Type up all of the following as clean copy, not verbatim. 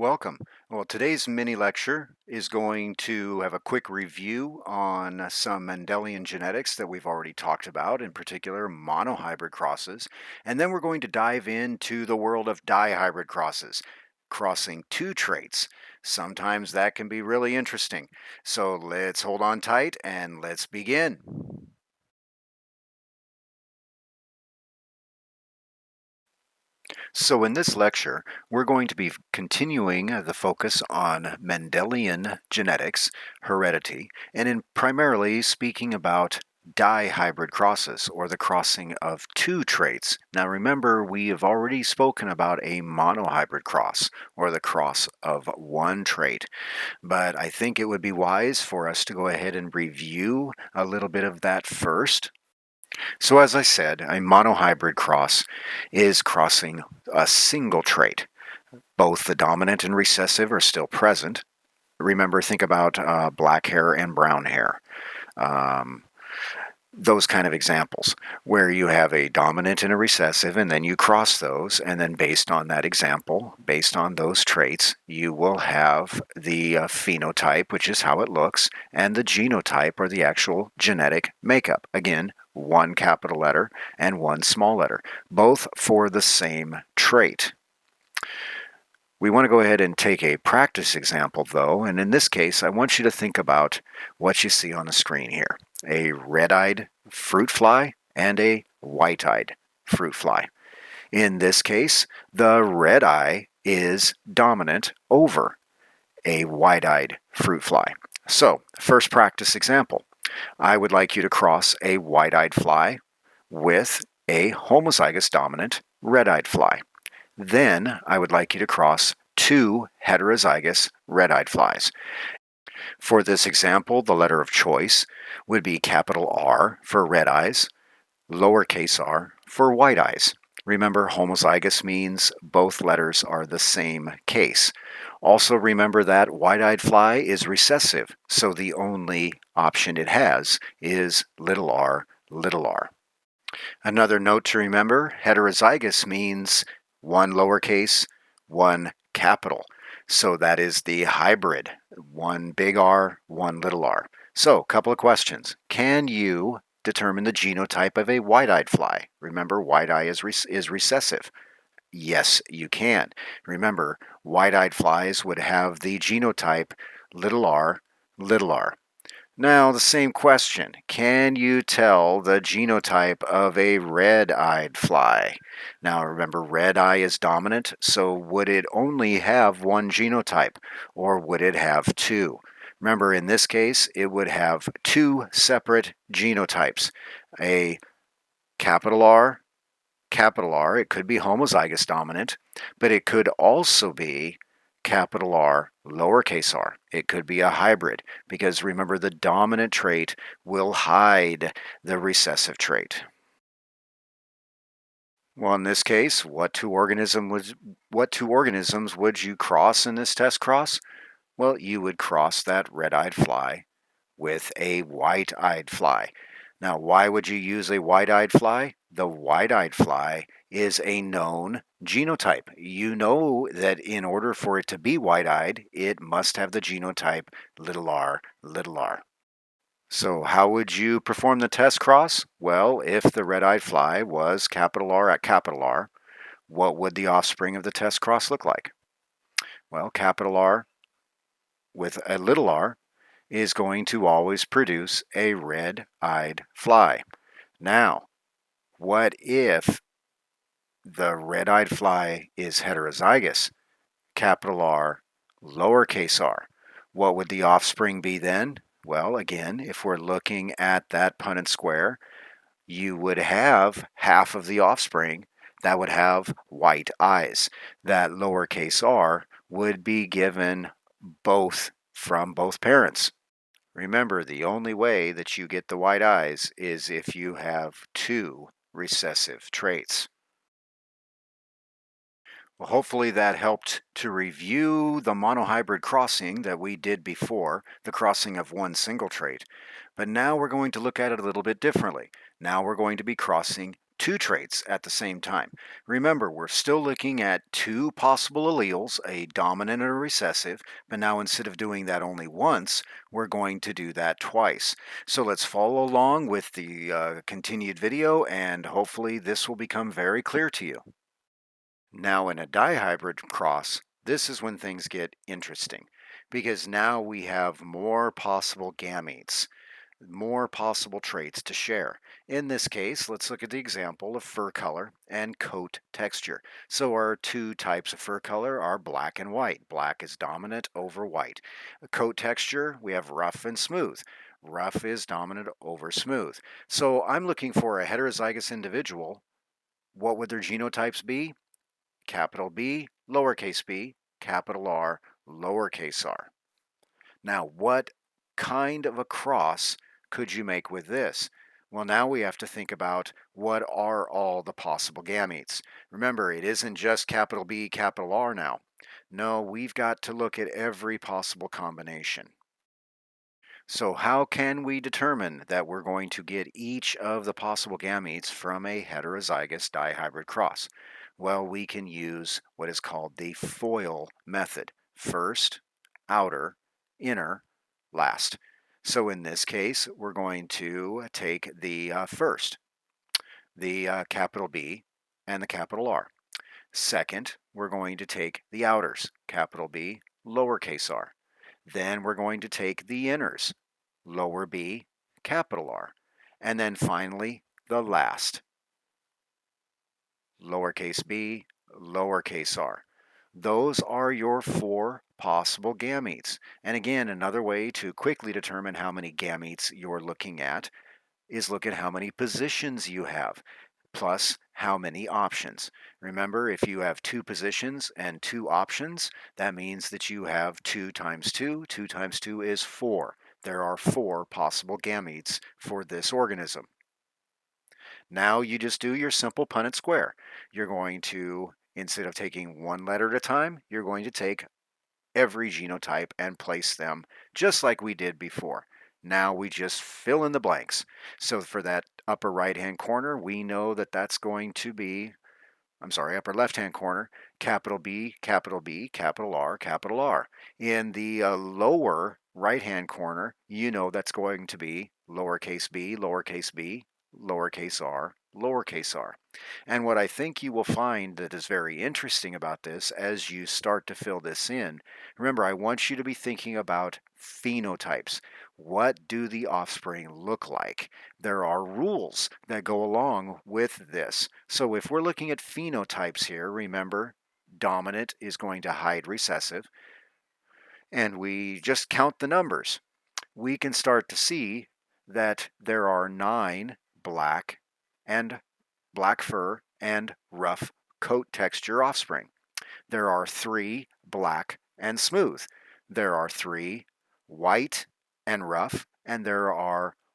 Welcome. Well, today's mini lecture is going to have a quick review on some Mendelian genetics that we've already talked about, in particular monohybrid crosses. And then we're going to dive into the world of dihybrid crosses, crossing two traits. Sometimes that can be really interesting. So let's hold on tight and let's begin. So in this lecture, we're going to be continuing the focus on Mendelian genetics, heredity, and in primarily speaking about dihybrid crosses, or the crossing of two traits. Now remember, we have already spoken about a monohybrid cross, or the cross of one trait, but I think it would be wise for us to go ahead and review a little bit of that first. So as I said, a monohybrid cross is crossing a single trait. Both the dominant and recessive are still present. Remember, think about black hair and brown hair. Um, those kind of examples where you have a dominant and a recessive, and then you cross those, and then based on that example, based on those traits, you will have the phenotype, which is how it looks, and the genotype, or the actual genetic makeup. Again, one capital letter and one small letter, both for the same trait. We want to go ahead and take a practice example though, and in this case I want you to think about what you see on the screen here. A red-eyed fruit fly and a white-eyed fruit fly. In this case, the red eye is dominant over a white-eyed fruit fly. So, first practice example. I would like you to cross a white-eyed fly with a homozygous dominant red-eyed fly. Then I would like you to cross two heterozygous red-eyed flies. For this example, the letter of choice would be capital R for red eyes, lowercase r for white eyes. Remember, homozygous means both letters are the same case. Also remember that white-eyed fly is recessive, so the only option it has is little r, little r. Another note to remember, heterozygous means one lowercase, one capital. So that is the hybrid, one big R, one little r. So, a couple of questions. Can you determine the genotype of a white-eyed fly? Remember, white-eye is recessive. Yes, you can. Remember, white-eyed flies would have the genotype little r, little r. Now, the same question. Can you tell the genotype of a red-eyed fly? Now, remember, red eye is dominant, so would it only have one genotype, or would it have two? Remember, in this case, it would have two separate genotypes. A capital R, it could be homozygous dominant, but it could also be capital R, lowercase r. It could be a hybrid because remember the dominant trait will hide the recessive trait. Well, in this case, what two organisms would you cross in this test cross? Well, you would cross that red-eyed fly with a white-eyed fly. Now, why would you use a white-eyed fly? The white-eyed fly is a known genotype. You know that in order for it to be white-eyed, it must have the genotype little r, little r. So how would you perform the test cross? Well, if the red-eyed fly was capital R at capital R, what would the offspring of the test cross look like? Well, capital R with a little r is going to always produce a red-eyed fly. Now, what if the red-eyed fly is heterozygous? Capital R, lowercase r. What would the offspring be then? Well, again, if we're looking at that Punnett square, you would have half of the offspring that would have white eyes. That lowercase r would be given both from both parents. Remember, the only way that you get the white eyes is if you have two recessive traits. Well, hopefully that helped to review the monohybrid crossing that we did before, the crossing of one single trait. But now we're going to look at it a little bit differently. Now we're going to be crossing two traits at the same time. Remember, we're still looking at two possible alleles, a dominant and a recessive, but now instead of doing that only once, we're going to do that twice. So let's follow along with the continued video, and hopefully this will become very clear to you. Now in a dihybrid cross, this is when things get interesting, because now we have more possible gametes, more possible traits to share. In this case, let's look at the example of fur color and coat texture. So our two types of fur color are black and white. Black is dominant over white. Coat texture, we have rough and smooth. Rough is dominant over smooth. So I'm looking for a heterozygous individual. What would their genotypes be? Capital B, lowercase b, capital R, lowercase r. Now, what kind of a cross could you make with this? Well, now we have to think about what are all the possible gametes. Remember, it isn't just capital B, capital R now. No, we've got to look at every possible combination. So how can we determine that we're going to get each of the possible gametes from a heterozygous dihybrid cross? Well, we can use what is called the FOIL method. First, outer, inner, last. So in this case, we're going to take the first, the capital B and the capital R. Second, we're going to take the outers, capital B, lowercase r. Then we're going to take the inners, lower b, capital R. And then finally, the last, lowercase b, lowercase r. Those are your four possible gametes. And again, another way to quickly determine how many gametes you're looking at is look at how many positions you have, plus how many options. Remember, if you have two positions and two options, that means that you have 2 times 2. 2 times 2 is 4. There are 4 possible gametes for this organism. Now you just do your simple Punnett square. You're going to, instead of taking one letter at a time, you're going to take every genotype and place them just like we did before. Now we just fill in the blanks. So for that upper right-hand corner, we know that that's going to be, upper left-hand corner, capital B, capital B, capital R, capital R. In the lower right-hand corner, you know that's going to be lowercase b, lowercase b, lowercase r, lowercase r. And what I think you will find that is very interesting about this as you start to fill this in, remember, I want you to be thinking about phenotypes. What do the offspring look like? There are rules that go along with this. So if we're looking at phenotypes here, remember, dominant is going to hide recessive, and we just count the numbers. We can start to see that there are 9 black and black fur and rough coat texture offspring. There are 3 black and smooth. There are 3 white and rough, and there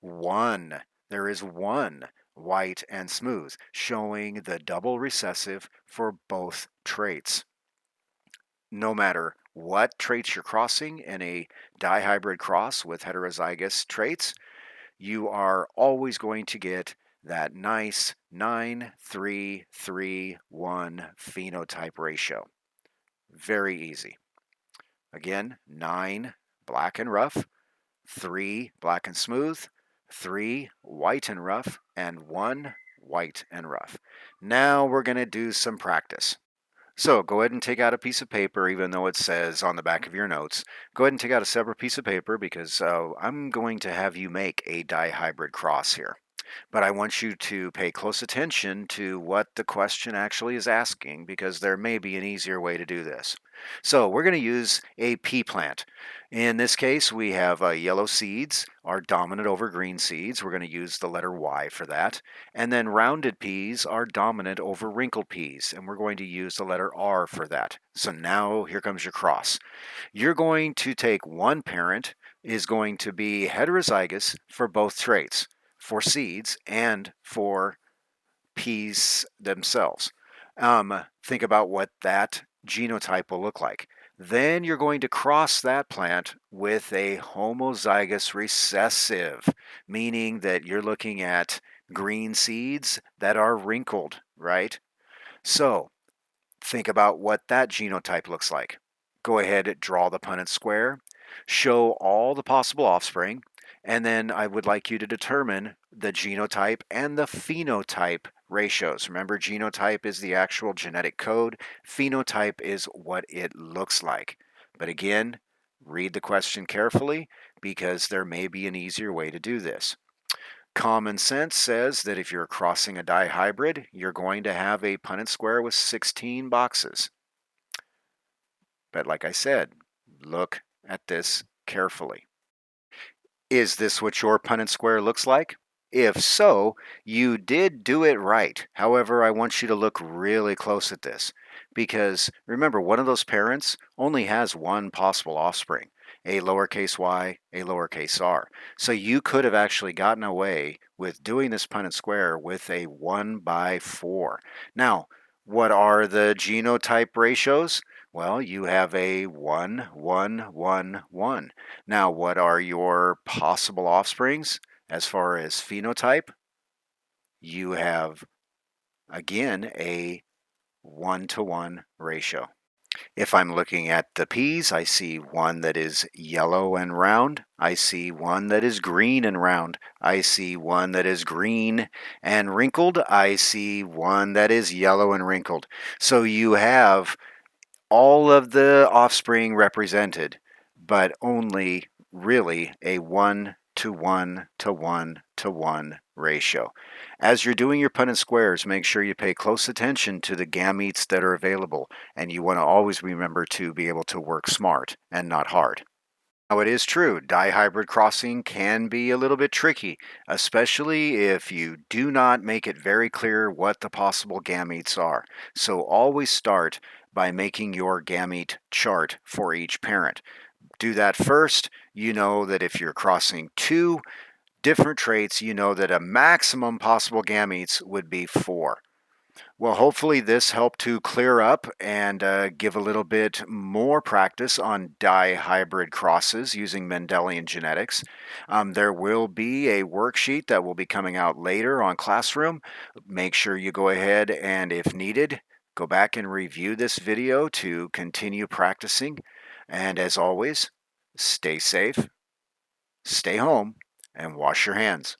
is one white and smooth, showing the double recessive for both traits. No matter what traits you're crossing in a dihybrid cross with heterozygous traits, you are always going to get that nice 9-3-3-1 phenotype ratio. Very easy. Again, 9 black and rough, 3 black and smooth, 3 white and rough, and 1 white and rough. Now we're going to do some practice. So go ahead and take out a piece of paper, even though it says on the back of your notes. Go ahead and take out a separate piece of paper because I'm going to have you make a dihybrid cross here. But I want you to pay close attention to what the question actually is asking, because there may be an easier way to do this. So we're going to use a pea plant. In this case, we have yellow seeds are dominant over green seeds. We're going to use the letter Y for that. And then rounded peas are dominant over wrinkled peas, and we're going to use the letter R for that. So now here comes your cross. You're going to take one parent is going to be heterozygous for both traits, for seeds and for peas themselves. Think about what that genotype will look like. Then you're going to cross that plant with a homozygous recessive, meaning that you're looking at green seeds that are wrinkled, right? So think about what that genotype looks like. Go ahead, draw the Punnett square, show all the possible offspring, and then I would like you to determine the genotype and the phenotype ratios. Remember, genotype is the actual genetic code, phenotype is what it looks like. But again, read the question carefully because there may be an easier way to do this. Common sense says that if you're crossing a dihybrid, you're going to have a Punnett square with 16 boxes. But like I said, look at this carefully. Is this what your Punnett square looks like? If so, you did do it right. However, I want you to look really close at this because remember, one of those parents only has one possible offspring, a lowercase y, a lowercase r. So you could have actually gotten away with doing this Punnett square with a 1 by 4. Now, what are the genotype ratios? Well, you have a 1, 1, 1, 1. Now, what are your possible offsprings as far as phenotype? You have, again, a 1-to-1 ratio. If I'm looking at the peas, I see one that is yellow and round. I see one that is green and round. I see one that is green and wrinkled. I see one that is yellow and wrinkled. So you have all of the offspring represented, but only really a 1-to-1-to-1-to-1 ratio. As you're doing your Punnett squares, make sure you pay close attention to the gametes that are available, and you want to always remember to be able to work smart and not hard. Now, it is true, dihybrid crossing can be a little bit tricky, especially if you do not make it very clear what the possible gametes are. So always start by making your gamete chart for each parent. Do that first. You know that if you're crossing 2 different traits, you know that a maximum possible gametes would be 4. Well, hopefully this helped to clear up and give a little bit more practice on dihybrid crosses using Mendelian genetics. There will be a worksheet that will be coming out later on Classroom. Make sure you go ahead and, if needed, go back and review this video to continue practicing. And as always, stay safe, stay home, and wash your hands.